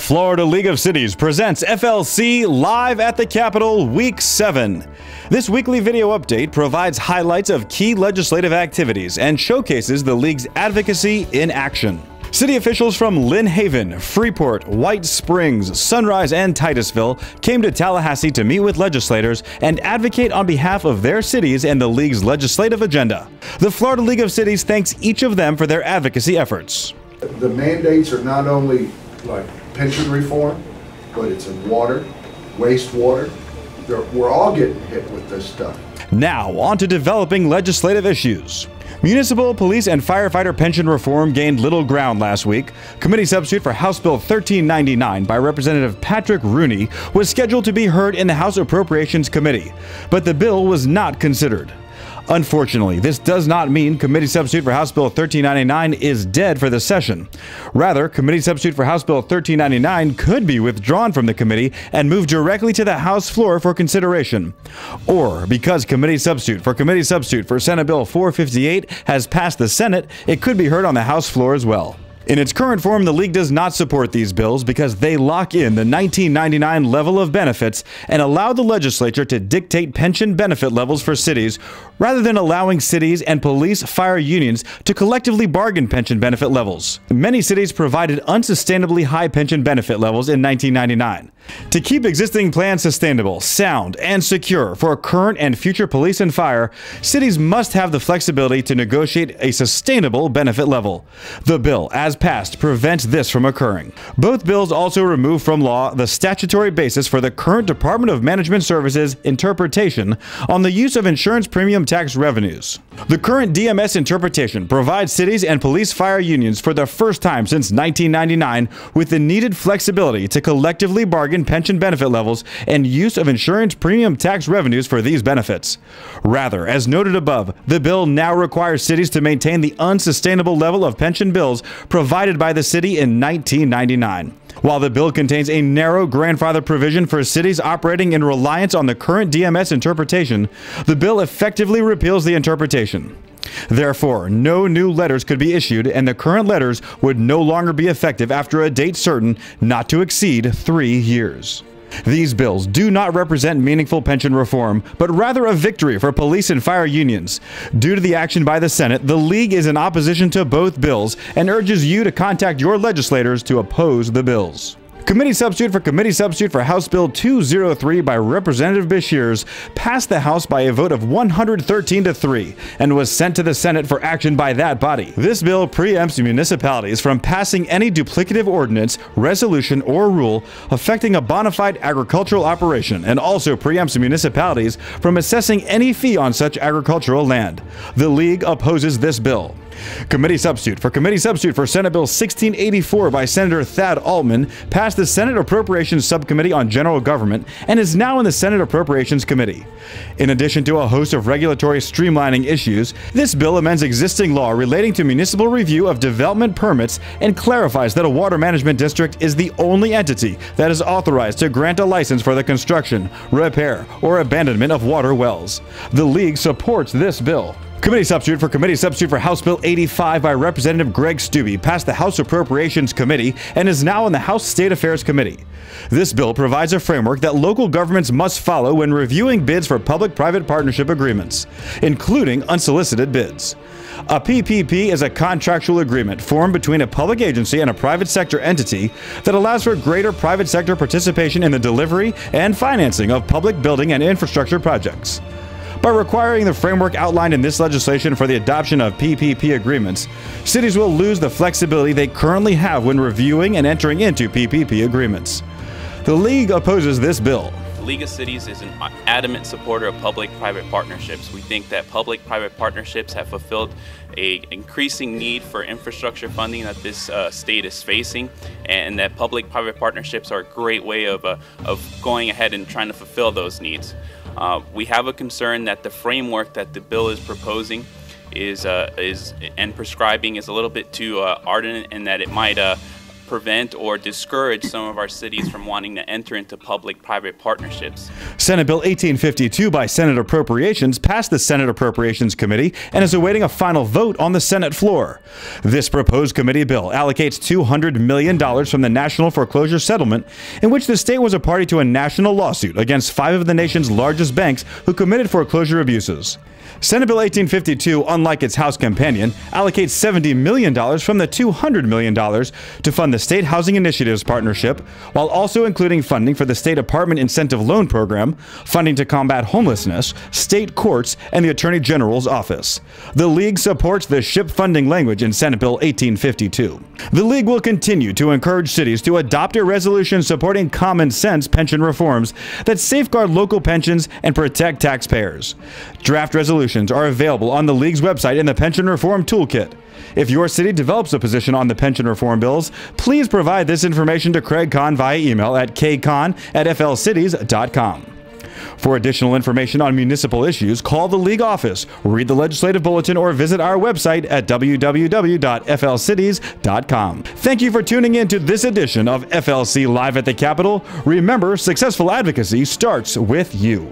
Florida League of Cities presents FLC live at the Capitol Week 7. This weekly video update provides highlights of key legislative activities and showcases the League's advocacy in action. City officials from Lynn Haven, Freeport, White Springs, Sunrise, and Titusville came to Tallahassee to meet with legislators and advocate on behalf of their cities and the League's legislative agenda. The Florida League of Cities thanks each of them for their advocacy efforts. The mandates are not only like pension reform, but it's in water, wastewater. We're all getting hit with this stuff. Now, on to developing legislative issues. Municipal, police, and firefighter pension reform gained little ground last week. Committee substitute for House Bill 1399 by Representative Patrick Rooney was scheduled to be heard in the House Appropriations Committee, but the bill was not considered. Unfortunately, this does not mean committee substitute for House Bill 1399 is dead for the session. Rather, committee substitute for House Bill 1399 could be withdrawn from the committee and moved directly to the House floor for consideration. Or, because committee substitute for Senate Bill 458 has passed the Senate, it could be heard on the House floor as well. In its current form, the League does not support these bills because they lock in the 1999 level of benefits and allow the legislature to dictate pension benefit levels for cities, rather than allowing cities and police fire unions to collectively bargain pension benefit levels. Many cities provided unsustainably high pension benefit levels in 1999. To keep existing plans sustainable, sound, and secure for current and future police and fire, cities must have the flexibility to negotiate a sustainable benefit level. The bill, as passed, prevents this from occurring. Both bills also remove from law the statutory basis for the current Department of Management Services interpretation on the use of insurance premium tax revenues. The current DMS interpretation provides cities and police fire unions for the first time since 1999 with the needed flexibility to collectively bargain pension benefit levels and use of insurance premium tax revenues for these benefits. Rather, as noted above, the bill now requires cities to maintain the unsustainable level of pension bills provided by the city in 1999. While the bill contains a narrow grandfather provision for cities operating in reliance on the current DMS interpretation, the bill effectively repeals the interpretation. Therefore, no new letters could be issued, and the current letters would no longer be effective after a date certain not to exceed 3 years. These bills do not represent meaningful pension reform, but rather a victory for police and fire unions. Due to the action by the Senate, the League is in opposition to both bills and urges you to contact your legislators to oppose the bills. Committee substitute for House Bill 203 by Representative Beshears passed the House by a vote of 113-3 and was sent to the Senate for action by that body. This bill preempts municipalities from passing any duplicative ordinance, resolution, or rule affecting a bona fide agricultural operation, and also preempts municipalities from assessing any fee on such agricultural land. The League opposes this bill. Committee substitute for Senate Bill 1684 by Senator Thad Altman passed the Senate Appropriations Subcommittee on General Government and is now in the Senate Appropriations Committee. In addition to a host of regulatory streamlining issues, this bill amends existing law relating to municipal review of development permits and clarifies that a water management district is the only entity that is authorized to grant a license for the construction, repair, or abandonment of water wells. The League supports this bill. Committee substitute for House Bill 85 by Representative Greg Stubbe passed the House Appropriations Committee and is now in the House State Affairs Committee. This bill provides a framework that local governments must follow when reviewing bids for public-private partnership agreements, including unsolicited bids. A PPP is a contractual agreement formed between a public agency and a private sector entity that allows for greater private sector participation in the delivery and financing of public building and infrastructure projects. By requiring the framework outlined in this legislation for the adoption of PPP agreements, cities will lose the flexibility they currently have when reviewing and entering into PPP agreements. The League opposes this bill. The League of Cities is an adamant supporter of public-private partnerships. We think that public-private partnerships have fulfilled an increasing need for infrastructure funding that this state is facing, and that public-private partnerships are a great way of going ahead and trying to fulfill those needs. We have a concern that the framework that the bill is proposing and prescribing is a little bit too ardent, and that it might prevent or discourage some of our cities from wanting to enter into public-private partnerships. Senate Bill 1852 by Senate Appropriations passed the Senate Appropriations Committee and is awaiting a final vote on the Senate floor. This proposed committee bill allocates $200 million from the National Foreclosure Settlement, in which the state was a party to a national lawsuit against 5 of the nation's largest banks who committed foreclosure abuses. Senate Bill 1852, unlike its House companion, allocates $70 million from the $200 million to fund the State Housing Initiatives Partnership, while also including funding for the State Apartment Incentive Loan Program, funding to combat homelessness, state courts, and the Attorney General's office. The League supports the SHIP funding language in Senate Bill 1852. The League will continue to encourage cities to adopt a resolution supporting common sense pension reforms that safeguard local pensions and protect taxpayers. Draft resolutions are available on the League's website in the Pension Reform Toolkit. If your city develops a position on the pension reform bills, please provide this information to Craig Kahn via email at kcon@flcities.com. For additional information on municipal issues, call the League office, read the legislative bulletin, or visit our website at www.flcities.com. Thank you for tuning in to this edition of FLC Live at the Capitol. Remember, successful advocacy starts with you.